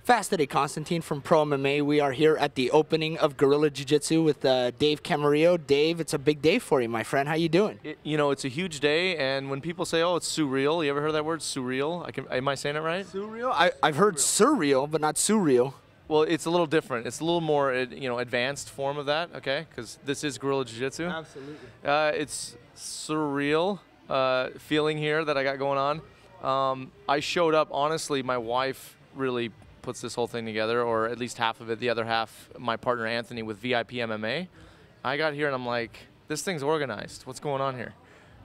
Fast Today, Constantine from Pro MMA. We are here at the opening of Guerrilla Jiu-Jitsu with Dave Camarillo. Dave, it's a big day for you, my friend. How you doing? You know, it's a huge day, and when people say, "Oh, it's surreal," you ever heard that word, surreal? Am I saying it right? Surreal? I've heard surreal, but not surreal. Well, it's a little different. It's a little more, advanced form of that. Okay, because this is Guerrilla Jiu-Jitsu. Absolutely. It's surreal feeling here that I got going on. I showed up. Honestly, my wife really puts this whole thing together, or at least half of it. The other half, my partner Anthony with VIP MMA. I got here and I'm like, this thing's organized. What's going on here?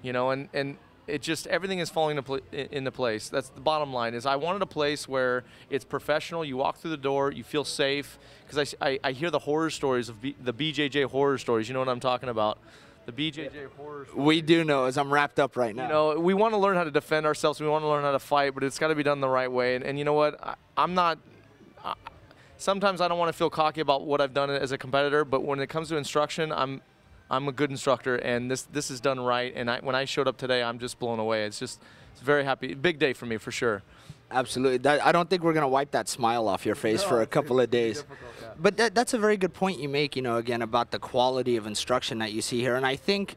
You know, and it just, everything is falling into place. That's the bottom line. Is I wanted a place where it's professional. You walk through the door, you feel safe. Because I hear the horror stories of the BJJ horror stories. You know what I'm talking about? The BJJ horror stories. We do know, as I'm wrapped up right now. You know, we want to learn how to defend ourselves. We want to learn how to fight, but it's got to be done the right way. And you know what? I'm not. Sometimes I don't want to feel cocky about what I've done as a competitor, but when it comes to instruction, I'm a good instructor, and this is done right. And when I showed up today, I'm just blown away. It's very happy. Big day for me, for sure. Absolutely. I don't think we're going to wipe that smile off your face for a couple of days. Yeah. But that's a very good point you make, you know, again, about the quality of instruction that you see here. And I think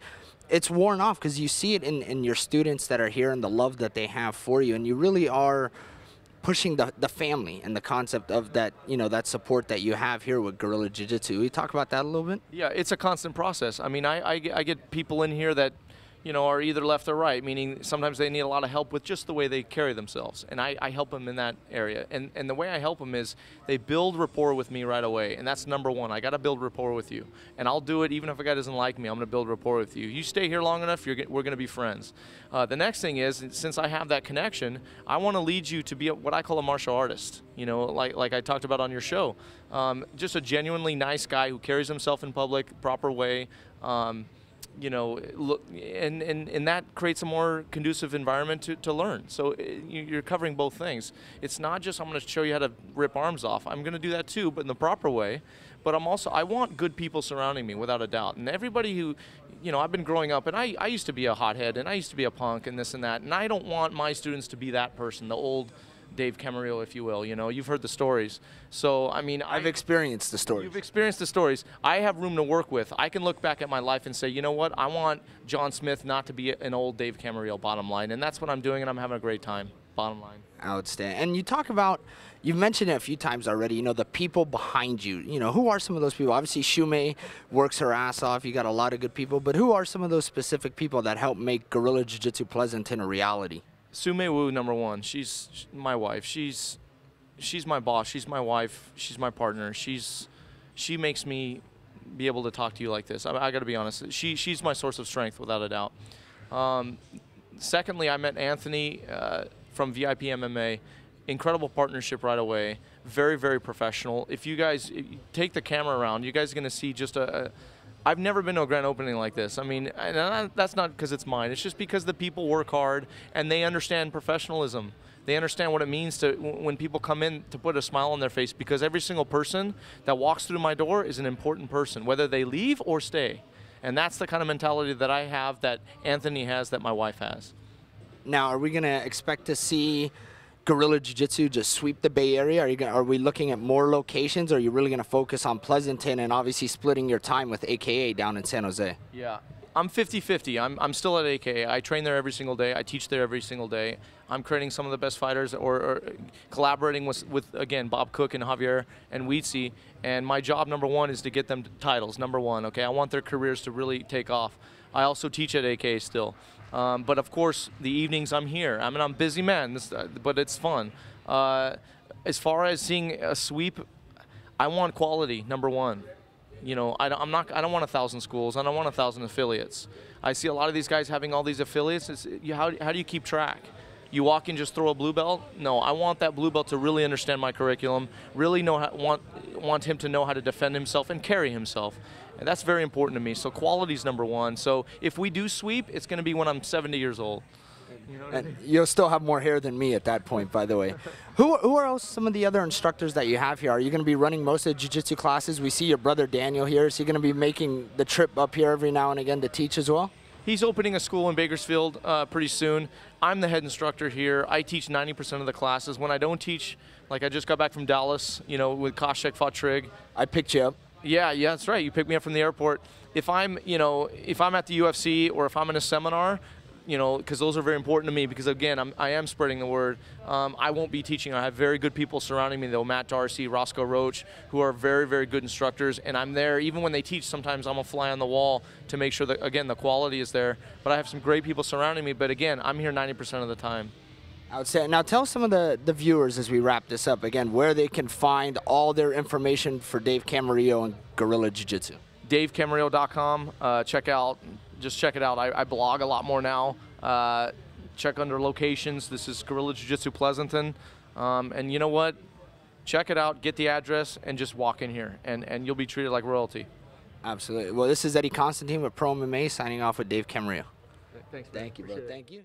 it's worn off because you see it in your students that are here and the love that they have for you. And you really are pushing the family and the concept of that, you know, that support that you have here with Guerrilla Jiu-Jitsu. Will you talk about that a little bit? Yeah, it's a constant process. I mean, I get people in here that, you know, are either left or right, meaning sometimes they need a lot of help with just the way they carry themselves. And I help them in that area. And the way I help them is they build rapport with me right away. And that's number one. I got to build rapport with you. And I'll do it even if a guy doesn't like me. I'm going to build rapport with you. You stay here long enough, we're going to be friends. The next thing is, since I have that connection, I want to lead you to be what I call a martial artist. You know, like I talked about on your show. Just a genuinely nice guy who carries himself in public, proper way. You know, look, and that creates a more conducive environment to learn. So you're covering both things. It's not just I'm going to show you how to rip arms off. I'm going to do that too, but in the proper way. But I want good people surrounding me, without a doubt. And everybody who, you know, I've been growing up, and I used to be a hothead, and I used to be a punk, and this and that. And I don't want my students to be that person, the old Dave Camarillo, if you will. You know, you've heard the stories. So, I mean, I've experienced the stories. You've experienced the stories. I have room to work with. I can look back at my life and say, you know what? I want John Smith not to be an old Dave Camarillo, bottom line. And that's what I'm doing, and I'm having a great time, bottom line. Outstanding. And you talk about, you've mentioned it a few times already, you know, the people behind you. You know, who are some of those people? Obviously, Shumei works her ass off. You got a lot of good people. But who are some of those specific people that help make Guerrilla Jiu-Jitsu Pleasanton a reality? Sumei Wu, number one. She's my wife. She's my boss. She's my wife. She's my partner. She makes me be able to talk to you like this. I got to be honest. She's my source of strength, without a doubt. Secondly, I met Anthony from VIP MMA. Incredible partnership right away. Very, very professional. If you guys take the camera around, you guys are going to see just I've never been to a grand opening like this. I mean, and that's not because it's mine. It's just because the people work hard and they understand professionalism. They understand what it means to when people come in to put a smile on their face, because every single person that walks through my door is an important person, whether they leave or stay. And that's the kind of mentality that I have, that Anthony has, that my wife has. Now, are we going to expect to see Guerrilla Jiu-Jitsu just sweep the Bay Area? Are we looking at more locations, or are you really going to focus on Pleasanton and obviously splitting your time with AKA down in San Jose? Yeah, I'm 50-50. I'm still at AKA. I train there every single day. I teach there every single day. I'm creating some of the best fighters, or collaborating with again, Bob Cook and Javier and Weedsy. And my job, number one, is to get them titles, number one. Okay, I want their careers to really take off. I also teach at AKA still. But of course, the evenings I'm here. I mean, I'm a busy man, but it's fun. As far as seeing a sweep, I want quality, number one. You know, I don't want 1,000 schools. I don't want 1,000 affiliates. I see a lot of these guys having all these affiliates. How do you keep track? You walk in, just throw a blue belt? No, I want that blue belt to really understand my curriculum, really want him to know how to defend himself and carry himself. And that's very important to me. So quality's number one. So if we do sweep, it's going to be when I'm 70 years old. You know what I mean? You'll still have more hair than me at that point, by the way. Who are else some of the other instructors that you have here? Are you going to be running most of the jiu-jitsu classes? We see your brother Daniel here. Is he going to be making the trip up here every now and again to teach as well? He's opening a school in Bakersfield pretty soon. I'm the head instructor here. I teach 90% of the classes. When I don't teach, like I just got back from Dallas, you know, with Koscheck fought Trigg. I picked you up. Yeah, that's right. You picked me up from the airport. If I'm, you know, if I'm at the UFC or if I'm in a seminar, you know, because those are very important to me, because again, I am spreading the word. I won't be teaching. I have very good people surrounding me, though. Matt Darcy, Roscoe Roach, who are very, very good instructors, and I'm there. Even when they teach, sometimes I'm a fly on the wall to make sure that, again, the quality is there. But I have some great people surrounding me, but again, I'm here 90% of the time. I would say, now tell some of the viewers as we wrap this up, again, where they can find all their information for Dave Camarillo and Guerrilla Jiu-Jitsu. DaveCamarillo.com. Just check it out. I blog a lot more now. Check under locations. This is Guerrilla Jiu-Jitsu Pleasanton. And you know what? Check it out, get the address, and just walk in here, and you'll be treated like royalty. Absolutely. Well, this is Eddie Constantine with Pro MMA signing off with Dave Camarillo. Thanks. Thank you, bro. Thank you.